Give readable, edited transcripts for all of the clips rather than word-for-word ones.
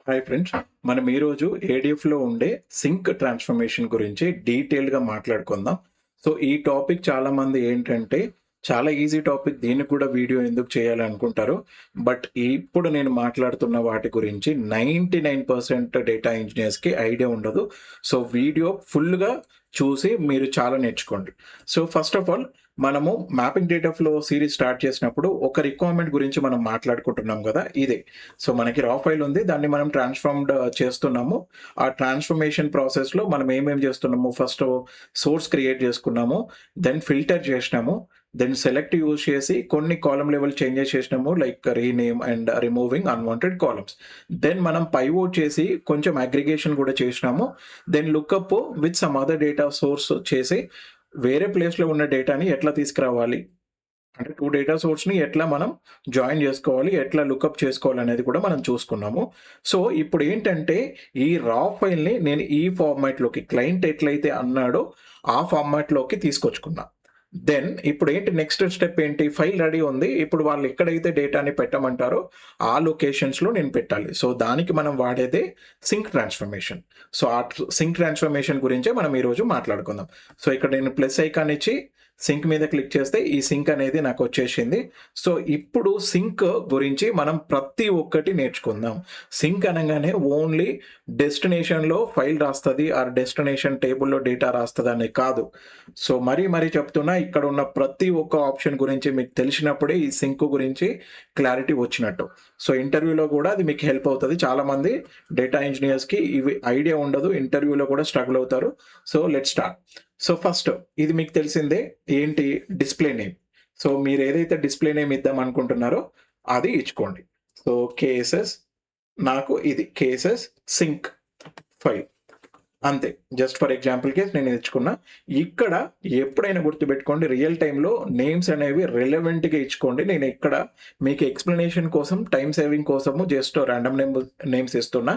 Hi friends. మనం ఈరోజు ఏడిఎఫ్లో ఉండే సింక్ ట్రాన్స్ఫర్మేషన్ గురించి డీటెయిల్గా మాట్లాడుకుందాం. సో ఈ టాపిక్ చాలామంది ఏంటంటే చాలా ఈజీ టాపిక్, దీనికి కూడా వీడియో ఎందుకు చేయాలి అనుకుంటారు. బట్ ఇప్పుడు నేను మాట్లాడుతున్న వాటి గురించి 99% డేటా ఇంజనీర్స్కి ఐడియా ఉండదు. సో వీడియో ఫుల్గా చూసి మీరు చాలా నేర్చుకోండి. సో ఫస్ట్ ఆఫ్ ఆల్ మనము mapping data flow series start చేసినప్పుడు ఒక రిక్వైర్మెంట్ గురించి మనం మాట్లాడుకుంటున్నాం కదా, ఇదే. సో మనకి రా ఫైల్ ఉంది, దాన్ని మనం ట్రాన్స్ఫార్మ్డ్ చేస్తున్నాము. ఆ ట్రాన్స్ఫర్మేషన్ ప్రాసెస్లో మనం ఏమేమి చేస్తున్నాము, ఫస్ట్ సోర్స్ క్రియేట్ చేసుకున్నాము, దెన్ ఫిల్టర్ చేసినాము, దెన్ సెలెక్ట్ యూజ్ చేసి కొన్ని కాలమ్ లెవెల్ చేంజెస్ చేసినాము, like rename and removing unwanted columns. Then మనం పైవోట్ చేసి కొంచెం అగ్రిగేషన్ కూడా చేసినాము. Then lookup with some other data source చేసి వేరే ప్లేస్లో ఉన్న డేటాని ఎట్లా తీసుకురావాలి, అంటే టూ డేటా సోర్స్ని ఎట్లా మనం జాయిన్ చేసుకోవాలి, ఎట్లా లుకప్ చేసుకోవాలి అనేది కూడా మనం చూసుకున్నాము. సో ఇప్పుడు ఏంటంటే ఈ రా ఫైల్ని నేను ఈ ఫార్మాట్లోకి, క్లయింట్ ఎట్లయితే అన్నాడో ఆ ఫార్మాట్లోకి తీసుకొచ్చుకున్నా. దెన్ ఇప్పుడు ఏంటి నెక్స్ట్ స్టెప్ ఏంటి, ఫైల్ రెడీ ఉంది, ఇప్పుడు వాళ్ళు ఎక్కడైతే డేటాని పెట్టమంటారో ఆ లొకేషన్స్లో నేను పెట్టాలి. సో దానికి మనం వాడేదే సింక్ ట్రాన్స్ఫర్మేషన్. సో ఆ సింక్ ట్రాన్స్ఫర్మేషన్ గురించే మనం ఈరోజు మాట్లాడుకుందాం. సో ఇక్కడ నేను ప్లస్ ఐకాన్ ఇచ్చి సింక్ మీద క్లిక్ చేస్తే ఈ సింక్ అనేది నాకు వచ్చేసింది. సో ఇప్పుడు సింక్ గురించి మనం ప్రతి ఒక్కటి నేర్చుకుందాం. సింక్ అనగానే ఓన్లీ డెస్టినేషన్లో ఫైల్ రాస్తుంది, ఆ డెస్టినేషన్ టేబుల్లో డేటా రాస్తుంది అని కాదు. సో మరీ చెప్తున్నా, ఇక్కడ ఉన్న ప్రతి ఒక్క ఆప్షన్ గురించి మీకు తెలిసినప్పుడే ఈ సింక్ గురించి క్లారిటీ వచ్చినట్టు. సో ఇంటర్వ్యూలో కూడా అది మీకు హెల్ప్ అవుతుంది. చాలామంది డేటా ఇంజనీర్స్కి ఇవి ఐడియా ఉండదు, ఇంటర్వ్యూలో కూడా స్ట్రగుల్ అవుతారు. So let start. So first ఇది మీకు తెలిసిందే, ఏంటి, డిస్ప్లే నేమ్. సో మీరు ఏదైతే డిస్ప్లే నేమ్ ఇద్దాం అనుకుంటున్నారో అది ఇచ్చుకోండి. సో కేసెస్, నాకు ఇది కేసెస్ సింక్ ఫైల్, అంతే. జస్ట్ ఫర్ ఎగ్జాంపుల్ కేస్ నేను ఇచ్చుకున్నా. ఇక్కడ ఎప్పుడైనా గుర్తుపెట్టుకోండి, రియల్ టైంలో నేమ్స్ అనేవి రిలవెంట్గా ఇచ్చుకోండి. నేను ఇక్కడ మీకు ఎక్స్ప్లెనేషన్ కోసం, టైం సేవింగ్ కోసము జస్ట్ ర్యాండమ్ నేమ్స్ ఇస్తున్నా.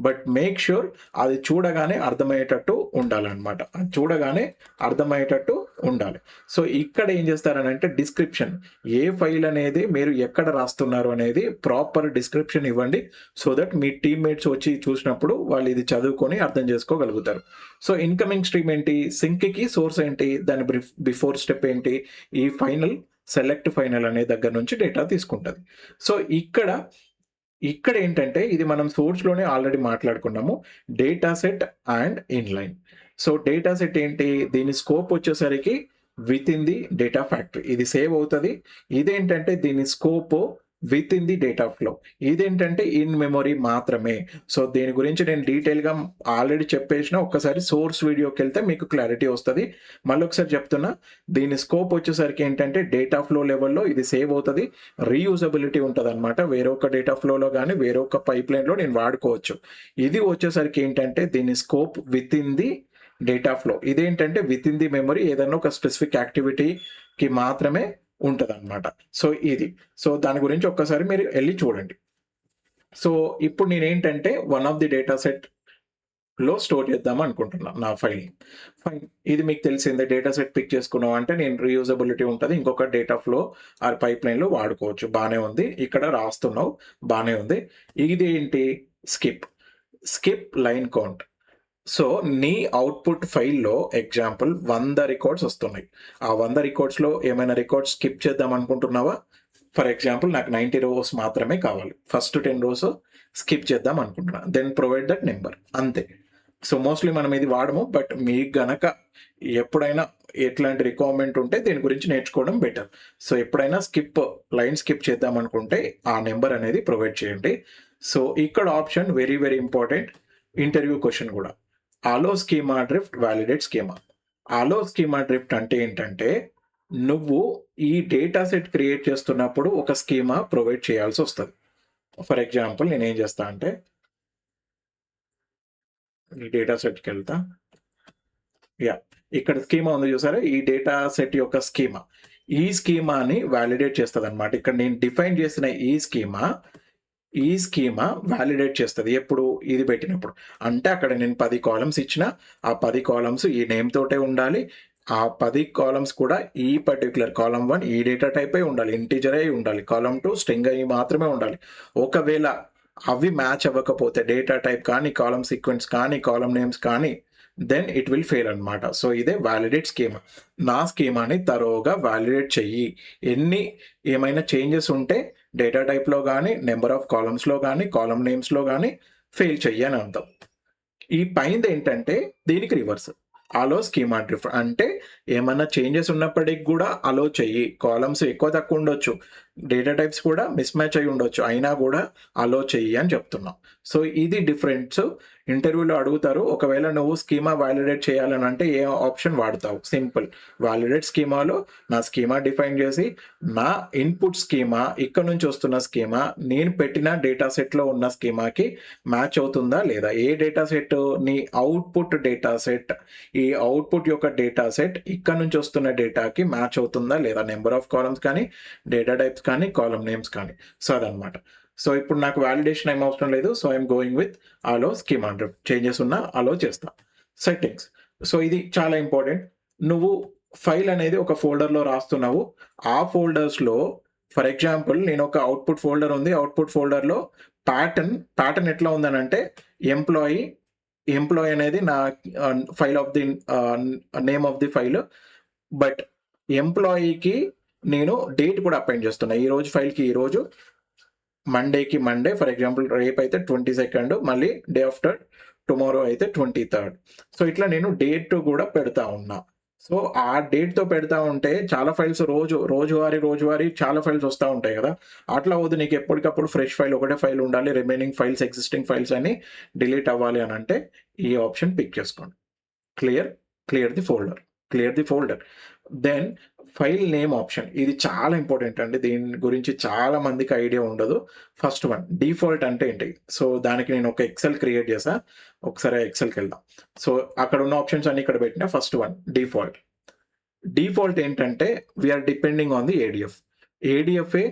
బట్ మేక్ ష్యూర్ అది చూడగానే అర్థమయ్యేటట్టు ఉండాలన్నమాట, అది చూడగానే అర్థమయ్యేటట్టు ఉండాలి. సో ఇక్కడ ఏం చేస్తారనంటే డిస్క్రిప్షన్, ఏ ఫైల్ అనేది మీరు ఎక్కడ రాస్తున్నారు అనేది ప్రాపర్ డిస్క్రిప్షన్ ఇవ్వండి. సో దట్ మీ టీమ్మేట్స్ వచ్చి చూసినప్పుడు వాళ్ళు ఇది చదువుకొని అర్థం చేసుకోగలుగుతారు. సో ఇన్కమింగ్ స్ట్రీమ్ ఏంటి, సింక్ కి సోర్స్ ఏంటి, దాని బిఫోర్ స్టెప్ ఏంటి, ఈ ఫైనల్ సెలెక్ట్ ఫైనల్ అనే దగ్గర నుంచి డేటా తీసుకుంటుంది. సో ఇక్కడ ఏంటంటే ఇది మనం సోర్స్లోనే ఆల్రెడీ మాట్లాడుకున్నాము, data set and inline. So data set ఏంటి, దీని స్కోప్ వచ్చేసరికి with in the data factory, ఇది సేవ్ అవుతుంది. ఇదేంటంటే దీని scope with in the data flow, ఇదేంటంటే ఇన్ మెమొరీ మాత్రమే. సో దీని గురించి నేను డీటెయిల్గా ఆల్రెడీ చెప్పేసిన, ఒక్కసారి సోర్స్ వీడియోకి వెళ్తే మీకు క్లారిటీ వస్తుంది. మళ్ళీ ఒకసారి చెప్తున్నా, దీని స్కోప్ వచ్చేసరికి ఏంటంటే డేటా ఫ్లో లెవెల్లో ఇది సేవ్ అవుతుంది, రీయూజబిలిటీ ఉంటుంది అనమాట. వేరొక డేటా ఫ్లోలో కానీ వేరొక పైప్ లైన్లో నేను వాడుకోవచ్చు. ఇది వచ్చేసరికి ఏంటంటే దీని scope with in the data flow, ఇదేంటంటే విత్ ఇన్ ది మెమరీ, ఏదైనా ఒక స్పెసిఫిక్ యాక్టివిటీకి మాత్రమే ఉంటుంది అనమాట. సో ఇది, సో దాని గురించి ఒక్కసారి మీరు వెళ్ళి చూడండి. సో ఇప్పుడు నేనేంటంటే one of the data set లో స్టోర్ చేద్దాం అనుకుంటున్నా నా ఫైల్. ఫైన్, ఇది మీకు తెలిసిందే, డేటా సెట్ పిక్ చేసుకున్నాం అంటే నేను రీయూజబిలిటీ ఉంటుంది, ఇంకొక డేటా ఫ్లో ఆర్ పైప్ లైన్లో వాడుకోవచ్చు. బాగానే ఉంది, ఇక్కడ రాస్తున్నావు, బాగానే ఉంది. ఇది ఏంటి, స్కిప్ లైన్ కౌంట్. సో నీ అవుట్పుట్ ఫైల్లో ఎగ్జాంపుల్ 100 రికార్డ్స్ వస్తున్నాయి. ఆ 100 రికార్డ్స్లో ఏమైనా రికార్డ్స్ స్కిప్ చేద్దాం అనుకుంటున్నావా? ఫర్ ఎగ్జాంపుల్ నాకు 90 రోస్ మాత్రమే కావాలి, ఫస్ట్ 10 రోస్ స్కిప్ చేద్దాం అనుకుంటున్నా. దెన్ ప్రొవైడ్ దట్ నెంబర్, అంతే. సో మోస్ట్లీ మనం ఇది వాడము, బట్ మీకు గనక ఎప్పుడైనా ఎట్లాంటి రిక్వైర్మెంట్ ఉంటే దీని గురించి నేర్చుకోవడం బెటర్. సో ఎప్పుడైనా లైన్ స్కిప్ చేద్దాం అనుకుంటే ఆ నెంబర్ అనేది ప్రొవైడ్ చేయండి. సో ఇక్కడ option very important, interview question కూడా. ఆలో స్కీమా డ్రిఫ్ట్, వ్యాలిడేట్ స్కీమా. ఆలో స్కీమా డ్రిఫ్ట్ అంటే ఏంటంటే నువ్వు ఈ డేటా సెట్ క్రియేట్ చేస్తున్నప్పుడు ఒక స్కీమా ప్రొవైడ్ చేయాల్సి వస్తుంది. ఫర్ ఎగ్జాంపుల్ నేను ఏం చేస్తా అంటే ఈ డేటా సెట్కి వెళ్తా. ఇక్కడ స్కీమా ఉంది చూసారా, ఈ డేటా సెట్ యొక్క స్కీమా, ఈ స్కీమాని వ్యాలిడేట్ చేస్తుంది అనమాట. ఇక్కడ నేను డిఫైన్ చేసిన ఈ స్కీమా వ్యాలిడేట్ చేస్తుంది ఎప్పుడు, ఇది పెట్టినప్పుడు. అంటే అక్కడ నేను 10 కాలమ్స్ ఇచ్చిన, ఆ 10 కాలమ్స్ ఈ నేమ్ తోటే ఉండాలి. ఆ 10 కాలమ్స్ కూడా ఈ పర్టికులర్ కాలమ్ 1 ఈ డేటా టైప్ అయి ఉండాలి, ఇంటీజర్ అయి ఉండాలి, కాలమ్ 2 స్ట్రింగ్ అయి మాత్రమే ఉండాలి. ఒకవేళ అవి మ్యాచ్ అవ్వకపోతే డేటా టైప్ కానీ, కాలమ్ సీక్వెన్స్ కానీ, కాలమ్ నేమ్స్ కానీ, దెన్ ఇట్ విల్ ఫెయిల్ అనమాట. సో ఇదే వాలిడేట్ స్కీమా. నా స్కీమాని తరోగా వాలిడేట్ చెయ్యి. ఏమైనా చేంజెస్ ఉంటే డేటా టైప్‌లో గానీ, నంబర్ ఆఫ్ కాలమ్స్‌లో గానీ, కాలమ్ నేమ్స్‌లో గానీ ఫెయిల్ చెయ్యి అని అర్థం. ఈ పైనదేంటంటే దీనికి రివర్స్. అలో స్కీమా డ్రిఫ్ట్ అంటే ఏమన్నా చేంజెస్ ఉన్నప్పటికి గూడా అలో చెయ్యి. కాలమ్స్ ఎక్కువ తక్కువ ఉండొచ్చు. డేటా టైప్స్ కూడా మిస్ మ్యాచ్ అయ్యి ఉండొచ్చు. అయినా గూడా అలో చెయ్యి అని చెప్తున్నాం. సో ఇది డిఫరెన్స్. ఇంటర్వ్యూలో అడుగుతారు. ఒకవేళ నువ్వు స్కీమా వాలిడేట్ చేయాలని అంటే ఏ ఆప్షన్ వాడతావు? సింపుల్. వాలిడేట్ స్కీమాలో నా స్కీమా డిఫైన్ చేసి, నా ఇన్‌పుట్ స్కీమా ఇక్కడ నుంచి వస్తున్న స్కీమా నేను పెట్టిన డేటా సెట్‌లో ఉన్న స్కీమాకి మ్యాచ్ అవుతుందా లేదా? ఏ డేటా సెట్? నీ అవుట్‌పుట్ డేటా సెట్. ఈ అవుట్‌పుట్ యొక్క డేటా సెట్ ఇక్కడ నుంచి వస్తున్న డేటాకి మ్యాచ్ అవుతుందా లేదా? నంబర్ ఆఫ్ కాలమ్స్ కానీ, డేటా టైప్స్ కానీ, కాలమ్ నేమ్స్ కానీ. సో అదనమాట. సో ఇప్పుడు నాకు వాలిడేషన్ ఏం అవసరం లేదు. So I am going with allow schema drift. Changes ఉన్నా అలో చేస్తా. సెట్టింగ్స్. సో ఇది చాలా ఇంపార్టెంట్. నువ్వు ఫైల్ అనేది ఒక ఫోల్డర్‌లో రాస్తున్నావు. ఆ ఫోల్డర్స్‌లో ఫర్ ఎగ్జాంపుల్ నేను ఒక అవుట్‌పుట్ ఫోల్డర్ ఉంది. అవుట్‌పుట్ ఫోల్డర్‌లో ప్యాటర్న్ ఎట్లా ఉందనంటే ఎంప్లాయీ అనేది నా file of the name of the file. But ఎంప్లాయీకి నేను డేట్ కూడా అపెండ్ చేస్తున్నా. ఈ రోజు ఫైల్‌కి ఈరోజు, మండేకి మండే, ఫర్ ఎగ్జాంపుల్ రేపైతే 22 మళ్ళీ డే ఆఫ్టర్ టుమారో అయితే 23. సో ఇట్లా నేను డేట్ కూడా పెడతా ఉన్నా. సో ఆ డేట్‌తో పెడతా ఉంటే చాలా ఫైల్స్ రోజువారీ చాలా ఫైల్స్ వస్తా ఉంటాయి కదా! అట్లా వద్దు, నీకు ఎప్పటికప్పుడు ఫ్రెష్ ఫైల్ ఒకటే ఫైల్ ఉండాలి. రిమైనింగ్ ఫైల్స్, ఎగ్జిస్టింగ్ ఫైల్స్ అన్ని డిలీట్ అవ్వాలి అనంటే ఈ ఆప్షన్ పిక్ చేసుకోండి. Clear the folder. Then file name option. ఇది చాలా ఇంపార్టెంట్ అండి. దీని గురించి చాలా మందికి ఐడియా ఉండదు. ఫస్ట్ వన్ డిఫాల్ట్ అంటే ఏంటి? సో దానికి నేను ఒక ఎక్సెల్ క్రియేట్ చేశా. ఒకసారి ఎక్సెల్‌కెళ్దాం. సో అక్కడ ఉన్న ఆప్షన్స్ అన్ని ఇక్కడ పెట్టినా. First one default. డిఫాల్ట్ ఏంటంటే we are depending on the ADF. ఏడీఎఫే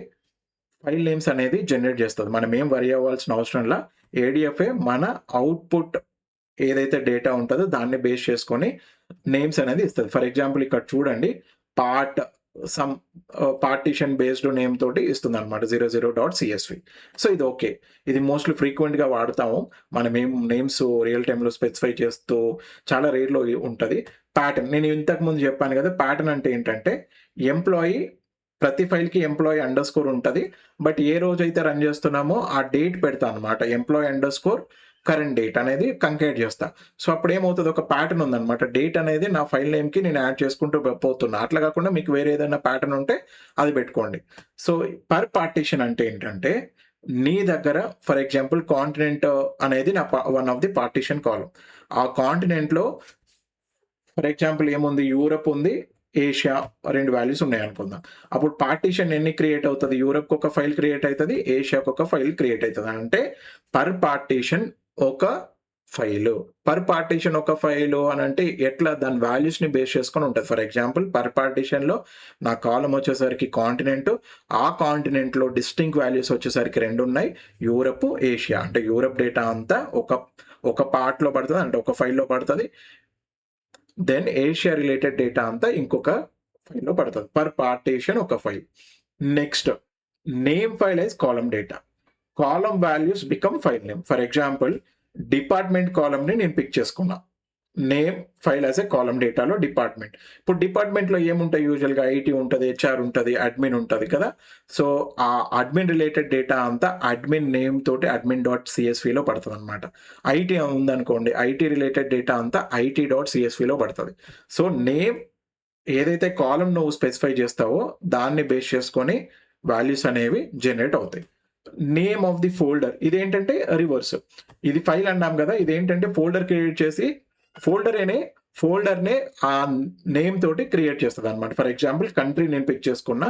ఫైల్ నేమ్స్ అనేది జనరేట్ చేస్తది. మనం ఏం వరీ అవ్వాల్సిన అవసరంలా. ఏడీఎఫే మన అవుట్‌పుట్ ఏదైతే డేటా ఉంటదో దాన్ని బేస్ చేసుకొని నేమ్స్ అనేది ఇస్తది. ఫర్ ఎగ్జాంపుల్ ఇక్కడ చూడండి, సమ్ పార్టిషన్ బేస్డ్ నేమ్ తోటి ఇస్తుందన్నమాట 00.csv. సో ఇది ఓకే. ఇది మోస్ట్‌లీ ఫ్రీక్వెంట్‌గా వాడతాము. మనం నేమ్స్ రియల్ టైమ్‌లో స్పెసిఫై చేస్తూ చాలా రేర్‌లో ఉంటది. నేను ఇంతకు ముందు చెప్పాను కదా! ప్యాటర్న్ అంటే ఏంటంటే ఎంప్లాయీ, ప్రతి ఫైల్‌కి ఎంప్లాయీ అండర్‌స్కోర్ ఉంటది. బట్ ఏ రోజైతే రన్ చేస్తున్నామో ఆ డేట్ పెడతా అన్నమాట. ఎంప్లాయీ అండర్‌స్కోర్ కరెంట్ డేట్ అనేది కంకేట్ చేస్తా. సో అప్పుడు ఏమవుతది, ఒక ప్యాటర్న్ ఉందన్నమాట. డేట్ అనేది నా ఫైల్ నేమ్‌కి నేను యాడ్ చేసుకుంటూ పోతున్నా. అట్లా కాకుండా మీకు వేరే ఏదైనా ప్యాటర్న్ ఉంటే అది పెట్టుకోండి. సో పర్ పార్టిషన్ అంటే ఏంటంటే, నీ దగ్గర ఫర్ ఎగ్జాంపుల్ కాంటినెంట్ అనేది one of the partition column. ఆ కాంటినెంట్‌లో ఫర్ ఎగ్జాంపుల్ ఏముంది, యూరప్ ఉంది, ఏషియా 2 వాల్యూస్ ఉన్నాయనుకుందాం. అప్పుడు పార్టిషన్ ఎన్ని క్రియేట్ అవుతది? యూరప్‌కి ఒక ఫైల్ క్రియేట్ అయితది. ఏషియాకి ఒక ఫైల్ క్రియేట్ అయితది. అంటే పర్ పార్టిషన్ ఒక ఫైలు. పర్ పార్టిషన్ ఒక ఫైలు అనంటే ఎట్లా, దాని వాల్యూస్‌ని బేస్ చేసుకొని ఉంటది. ఫర్ ఎగ్జాంపుల్ పర్ పార్టిషన్‌లో నా కాలమ్ వచ్చేసరికి కాంటినెంట్. ఆ కాంటినెంట్‌లో డిస్టింక్ట్ వాల్యూస్ వచ్చేసరికి 2 ఉన్నాయి. Europe, Asia. అంటే యూరప్ డేటా అంతా ఒక పార్ట్‌లో పడతది. అంటే ఒక ఫైల్‌లో పడతది. దెన్ ఏషియా రిలేటెడ్ డేటా అంతా ఇంకొక ఫైల్‌లో పడతది. పర్ పార్టిషన్ ఒక file. Next name file as column data. Column values become file name. For example department కాలమ్‌ని నేను పిక్ చేసుకున్నా. Name file as a column డేటాలో డిపార్ట్మెంట్. ఇప్పుడు డిపార్ట్మెంట్‌లో ఏముంటాయి యూజువల్‌గా? ఐటీ ఉంటది, హెచ్ఆర్ ఉంటది, అడ్మిన్ ఉంటది కదా! సో ఆ అడ్మిన్ రిలేటెడ్ డేటా అంతా అడ్మిన్ నేమ్ తోటి admin.csvలో పడతదనమాట. ఐటీ ఉందనుకోండి, ఐటీ రిలేటెడ్ డేటా అంతా it.csvలో పడతది. సో నేమ్ ఏదైతే కాలమ్ నువ్వు స్పెసిఫై చేస్తావో దాన్ని బేస్ చేసుకొని వాల్యూస్ అనేవి జనరేట్ అవుతాయి. నేమ్ ఆఫ్ ది ఫోల్డర్ ఇదేంటంటే రివర్స్. ఇది ఫైల్ అన్నాం కదా! ఇదేంటంటే ఫోల్డర్ క్రియేట్ చేసి ఫోల్డర్‌నే ఆ నేమ్ తోటి క్రియేట్ చేస్తదనమాట. ఫర్ ఎగ్జాంపుల్ కంట్రీ నేను పిక్ చేసుకున్నా.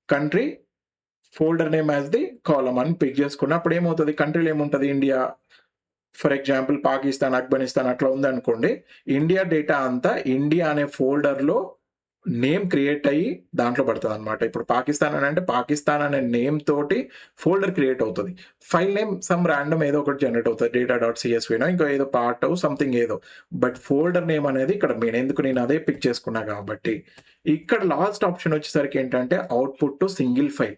Country folder name as the column అని పిక్ చేసుకున్నా. అప్పుడు ఏమవుతది, కంట్రీలో ఏముంటది? India, for example Pakistan, Afghanistan అట్లా ఉందనుకోండి. ఇండియా డేటా అంతా ఇండియా అనే ఫోల్డర్‌లో నేమ్ క్రియేట్ అయ్యి దాంట్లో పడతదనమాట. ఇప్పుడు పాకిస్తాన్ అనంటే పాకిస్తాన్ అనే నేమ్ తోటి ఫోల్డర్ క్రియేట్ అవుతది. ఫైల్ నేమ్ సమ్ రాండమ్ ఏదో ఒకటి జనరేట్ అవుతది. data.csvనో ఇంకా ఏదో పార్ట్ సంథింగ్ ఏదో. బట్ ఫోల్డర్ నేమ్ అనేది ఇక్కడ మెయిన్. ఎందుకు, నేను అదే పిక్ చేసుకున్నా కాబట్టి. ఇక్కడ లాస్ట్ ఆప్షన్ వచ్చేసరికి ఏంటంటే అవుట్‌పుట్ టు సింగిల్ ఫైల్.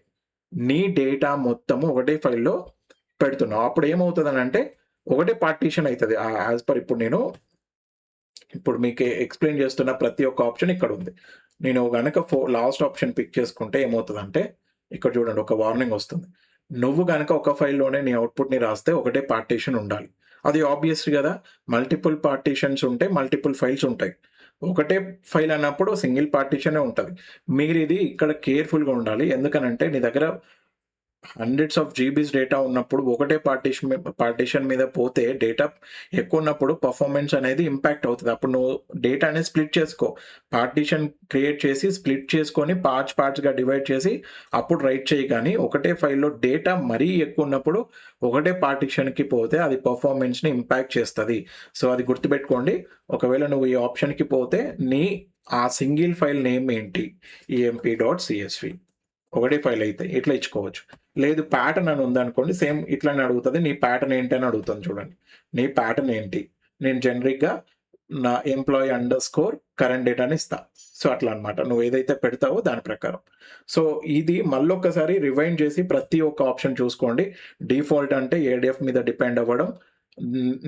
నీ డేటా మొత్తము ఒకటే ఫైల్‌లో పెడుతున్నావు. అప్పుడు ఏమవుతుందని అంటే ఒకటే పార్టీషన్ అవుతుంది. యాజ్ పర్ ఇప్పుడు మీకు ఎక్స్ప్లెయిన్ చేస్తున్న ప్రతి ఒక్క ఆప్షన్ ఇక్కడ ఉంది. నేను గనక లాస్ట్ ఆప్షన్ పిక్ చేసుకుంటే ఏమవుతుందంటే ఇక్కడ చూడండి ఒక వార్నింగ్ వస్తుంది. నువ్వు గనక ఒక ఫైల్‌లోనే నీ అవుట్‌పుట్‌ని రాస్తే ఒకటే పార్టీషన్ ఉండాలి. అది ఆబ్వియస్ గదా! మల్టిపుల్ పార్టీషన్స్ ఉంటే మల్టిపుల్ ఫైల్స్ ఉంటాయి. ఒకటే ఫైల్ అన్నప్పుడు సింగిల్ పార్టీషనే ఉంటది. మీరిది ఇక్కడ కేర్‌ఫుల్‌గా ఉండాలి. ఎందుకనంటే నీ దగ్గర హండ్రెడ్స్ ఆఫ్ జీబీస్ డేటా ఉన్నప్పుడు ఒకటే పార్టీషన్ మీద పోతే డేటా ఎక్కువ ఉన్నప్పుడు పర్ఫార్మెన్స్ అనేది ఇంపాక్ట్ అవుతుంది. అప్పుడు నువ్వు డేటా అనేది స్ప్లిట్ చేసుకో. పార్టీషన్ క్రియేట్ చేసి స్ప్లిట్ చేసుకొని పార్ట్స్‌గా డివైడ్ చేసి అప్పుడు రైట్ చేయి కానీ ఒకటే ఫైల్‌లో డేటా మరీ ఎక్కువ ఉన్నప్పుడు ఒకటే పార్టీషన్‌కి పోతే అది పర్ఫార్మెన్స్‌ని ఇంపాక్ట్ చేస్తది. సో, అది గుర్తుపెట్టుకోండి. ఒకవేళ నువ్వు ఈ ఆప్షన్‌కి పోతే ఆ సింగిల్ ఫైల్ నేమ్ ఏంటి? emp.csv. ఒకటే ఫైల్ అయితే ఇట్లా ఇచ్చుకోవచ్చు. లేదు ప్యాటర్న్ అని ఉందనుకోండి సేమ్ ఇట్లానే అడుగుతది. నీ ప్యాటర్న్ ఏంటి అని అడుగుతుంది చూడండి. నీ ప్యాటర్న్ ఏంటి? నేను జనరిక్‌గా నా ఎంప్లాయీ అండర్‌స్కోర్ కరెంట్ డేట్ అని ఇస్తా. సో, అట్లా అన్నమాట. నువ్వు ఏదైతే పెడతావో దాని ప్రకారం. సో, ఇది మళ్ళొక్కసారి రివైండ్ చేసి ప్రతి ఒక్క ఆప్షన్ చూసుకోండి. డిఫాల్ట్ అంటే ఏడీఎఫ్ మీద డిపెండ్ అవ్వడం.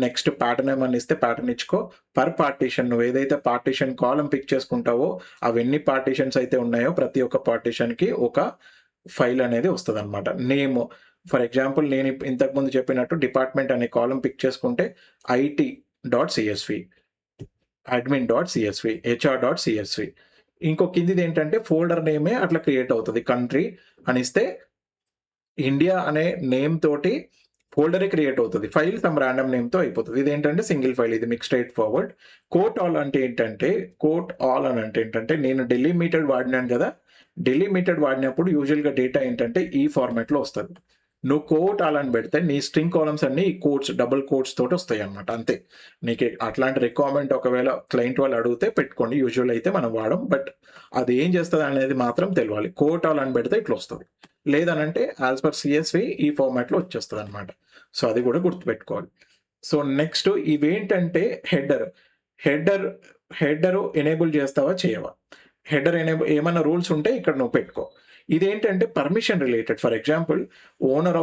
నెక్స్ట్ ప్యాటర్న్ ఏమన్నా ఇస్తే ప్యాటర్న్ ఇచ్చుకో. పర్ పార్టీషన్ నువ్వు ఏదైతే పార్టీషన్ కాలమ్ పిక్ చేసుకుంటావో అవెన్ని పార్టీషన్స్ అయితే ఉన్నాయో ప్రతి ఒక్క పార్టీషన్‌కి ఒక ఫైల్ అనేది వస్తదన్నమాట. నేమ్ ఫర్ ఎగ్జాంపుల్ నేను ఇంతకుముందు చెప్పినట్టు డిపార్ట్మెంట్ అనే కాలమ్ పిక్ చేసుకుంటే IT.CSV, admin.CSV, HR.CSV. ఇంకో కిందిది ఏంటంటే ఫోల్డర్ నేమే అట్లా క్రియేట్ అవుతది. కంట్రీ అనిస్తే ఇండియా అనే నేమ్ తోటి ఫోల్డరే క్రియేట్ అవుతది. ఫైల్ సమ్ రాండమ్ నేమ్‌తో అయిపోతది. ఇదేంటంటే సింగిల్ ఫైల్. ఇది మీకు స్ట్రెయిట్ ఫార్వర్డ్. కోట్ ఆల్ అంటే ఏంటంటే నేను డెలిమిటెడ్ వాడినాను గదా! డెలిమిటెడ్ వాడినప్పుడు యూజువల్‌గా డేటా ఏంటంటే ఈ ఫార్మాట్‌లో వస్తది. నువ్వు కోట్ ఆల్ అని పెడితే నీ స్ట్రింగ్ కాలమ్స్ అన్నీ కోట్స్, డబుల్ కోట్స్ తోటి వస్తాయన్నమాట అంతే. నీకు అట్లాంటి రిక్వైర్మెంట్ ఒకవేళ క్లయింట్ వాళ్ళు అడిగితే పెట్టుకోండి. యూజువల్ అయితే మనం వాడం. బట్ అది ఏం చేస్తది అనేది మాత్రం తెలవాలి. కోట్ ఆల్ అని పెడితే ఇట్లా వస్తది. లేదనంటే యాస్ పర్ CSV ఈ ఫార్మాట్‌లో వచ్చేస్తదన్నమాట. సో, అది కూడా గుర్తుపెట్టుకోవాలి. సో, నెక్స్ట్ ఇవేంటంటే హెడర్ హెడర్ ఎనేబుల్ చేస్తావా? చేయవా? హెడర్ ఏమన్నా రూల్స్ ఉంటే ఇక్కడ నువ్వు పెట్టుకో. ఇదేంటంటే permission related. For example owner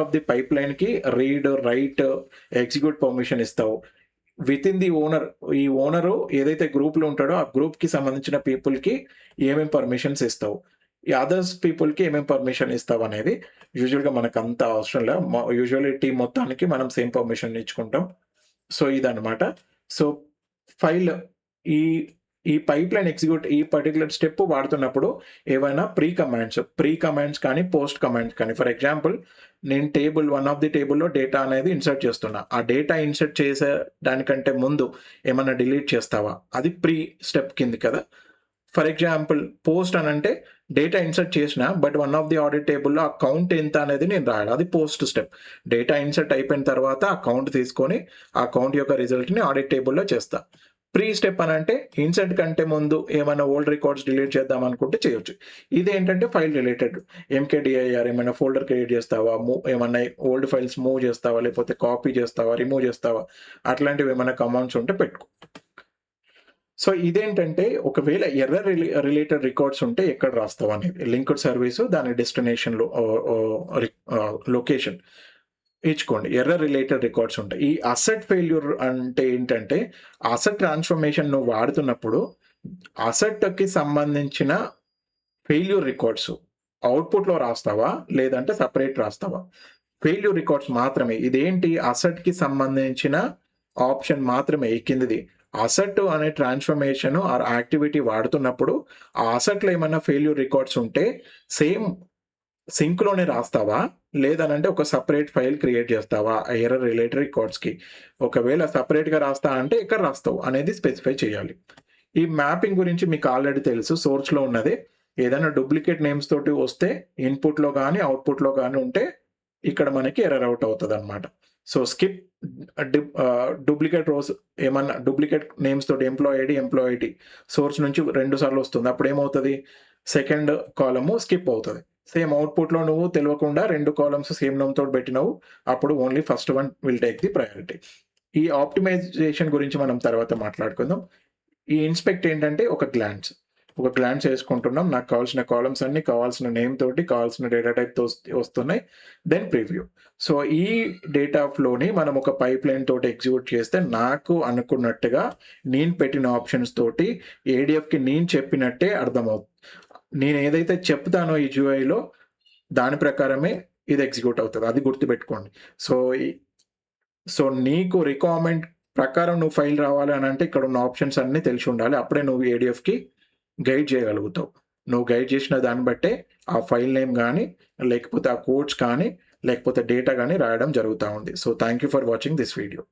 of the పైప్‌లైన్‌కి రీడ్, రైట్, ఎగ్జిక్యూట్ పర్మిషన్ ఇస్తావు. వితిన్ ది ఈ ఓనరు ఏదైతే గ్రూప్‌లో ఉంటాడో ఆ గ్రూప్‌కి సంబంధించిన పీపుల్‌కి ఏమేం పర్మిషన్స్ ఇస్తావు? ఈ అదర్స్ పీపుల్‌కి ఏమేం పర్మిషన్ ఇస్తావనేది యూజువల్‌గా మనకంత అవసరం లే. యూజువల్లీ టీమ్ మొత్తానికి మనం సేమ్ పర్మిషన్ ఇచ్చుకుంటాం. సో, ఇదన్నమాట. సో, ఫైల్ ఈ ఈ పైప్‌లైన్ ఎగ్జిక్యూట్ ఈ పర్టిక్యులర్ స్టెప్ వాడుతున్నప్పుడు ఏవైనా ప్రీ కమాండ్స్ కానీ, పోస్ట్ కమాండ్స్ కానీ ఫర్ ఎగ్జాంపుల్ నేను వన్ ఆఫ్ ది టేబుల్‌లో డేటా అనేది ఇన్సర్ట్ చేస్తున్నా. ఆ డేటా ఇన్సర్ట్ చేసే దానికంటే ముందు ఏమన్నా డిలీట్ చేస్తావా? అది ప్రీ స్టెప్ కింది కదా! ఫర్ ఎగ్జాంపుల్ పోస్ట్ అనంటే డేటా ఇన్సర్ట్ చేసినా but one of the audit టేబుల్‌లో ఆ కౌంట్ ఎంత అనేది నేను రాయాలి. అది పోస్ట్ స్టెప్. డేటా ఇన్సర్ట్ అయిపోయిన తర్వాత ఆ కౌంట్ తీసుకొని ఆ కౌంట్ యొక్క రిజల్ట్‌ని ఆడిట్ టేబుల్‌లో చేస్తా. ప్రీ స్టెప్ అనంటే ఇన్సర్ట్ కంటే ముందు ఏమైనా ఓల్డ్ రికార్డ్స్ డిలీట్ చేద్దాం అనుకుంటే చేయొచ్చు. ఇదేంటంటే ఫైల్ రిలేటెడ్. ఎంకేడీఐఆర్ ఏమైనా ఫోల్డర్ క్రియేట్ చేస్తావా? ఏమన్నా ఓల్డ్ ఫైల్స్ మూవ్ చేస్తావా? లేకపోతే కాపీ చేస్తావా? రిమూవ్ చేస్తావా? అట్లాంటివి ఏమైనా కమాండ్స్ ఉంటే పెట్టుకో. సో, ఇదేంటంటే ఒకవేళ ఎర్రర్ రిలేటెడ్ రికార్డ్స్ ఉంటే ఎక్కడ రాస్తావు అనేది. లింక్డ్ సర్వీస్ దాని డెస్టినేషన్‌లో లొకేషన్ ఇచ్చుకోండి. ఎర్రర్ రిలేటెడ్ రికార్డ్స్ ఉంటాయి. ఈ అసెట్ ఫెయిల్యూర్ అంటే ఏంటంటే అసెట్ ట్రాన్స్‌ఫర్మేషన్ నువ్వు వాడుతున్నప్పుడు అసెట్‌కి సంబంధించిన ఫెయిల్యూర్ రికార్డ్స్ అవుట్‌పుట్‌లో రాస్తావా? లేదంటే సెపరేట్ రాస్తావా? ఫెయిల్యూర్ రికార్డ్స్ మాత్రమే. ఇదేంటి అసెట్‌కి సంబంధించిన ఆప్షన్ మాత్రమే ఈ కిందిది. అసెట్ అనే ట్రాన్స్‌ఫర్మేషన్ ఆర్ యాక్టివిటీ వాడుతున్నప్పుడు ఆ అసెట్‌లో ఏమన్నా ఫెయిల్యూర్ రికార్డ్స్ ఉంటే సేమ్ సింక్‌లోనే రాస్తావా? లేదనంటే ఒక సెపరేట్ ఫైల్ క్రియేట్ చేస్తావా? ఎర్రర్ రిలేటెడ్ రికార్డ్స్‌కి. ఒకవేళ సెపరేట్‌గా రాస్తా అంటే ఎక్కడ రాస్తావు అనేది స్పెసిఫై చేయాలి. ఈ మ్యాపింగ్ గురించి మీకు ఆల్రెడీ తెలుసు. సోర్స్‌లో ఉన్నదే. ఏదైనా డూప్లికేట్ నేమ్స్ తోటి వస్తే ఇన్‌పుట్‌లో గాని, అవుట్‌పుట్‌లో గాని ఉంటే ఇక్కడ మనకి ఎర్రర్ అవుట్ అవుతదన్నమాట. సో, స్కిప్ డూప్లికేట్ రోస్ ఏమన్నా డూప్లికేట్ నేమ్స్ తోటి ఎంప్లాయీ ఐడీ సోర్స్ నుంచి 2 సార్లు వస్తుంది. అప్పుడేమవుతది? సెకండ్ కాలము స్కిప్ అవుతది. సేమ్ అవుట్‌పుట్‌లో నువ్వు తెలవకుండా 2 కాలమ్స్ సేమ్ నేమ్ తోటి పెట్టినావు. అప్పుడు only first one will take the priority. ఈ ఆప్టిమైజేషన్ గురించి మనం తర్వాత మాట్లాడుకుందాం. ఈ ఇన్స్పెక్ట్ ఏంటంటే ఒక గ్లాన్స్. ఒక గ్లాన్స్ వేసుకుంటున్నాం. నాకు కావాల్సిన కాలమ్స్ అన్నీ కావాల్సిన నేమ్ తోటి, కావాల్సిన డేటా టైప్‌తో వస్తున్నాయి. Then preview. సో, ఈ డేటా ఫ్లోని మనం ఒక పైప్‌లైన్ తోటి ఎగ్జిక్యూట్ చేస్తే నాకు అనుకున్నట్టుగా నేను పెట్టిన ఆప్షన్స్ తోటి ఏడీఎఫ్‌కి నేను చెప్పినట్టే అర్థమవుతుంది. నేను ఏదైతే చెప్తానో ఈ యూఐలో దాని ప్రకారమే ఇది ఎగ్జిక్యూట్ అవుతది. అది గుర్తుపెట్టుకోండి. సో, నీకు రిక్వైర్మెంట్ ప్రకారం నువ్వు ఫైల్ రావాలి అనంటే ఇక్కడున్న ఆప్షన్స్ అన్నీ తెలిసుండాలి. అప్పుడే నువ్వు ఏడీఎఫ్‌కి గైడ్ చేయగలుగుతావు. నువ్వు గైడ్ చేసిన దాన్ని బట్టే ఆ ఫైల్ నేమ్ గానీ, లేకపోతే ఆ కోడ్స్ కానీ, లేకపోతే డేటా గానీ రాయడం జరుగుతా ఉంది. So, thank you for watching this video.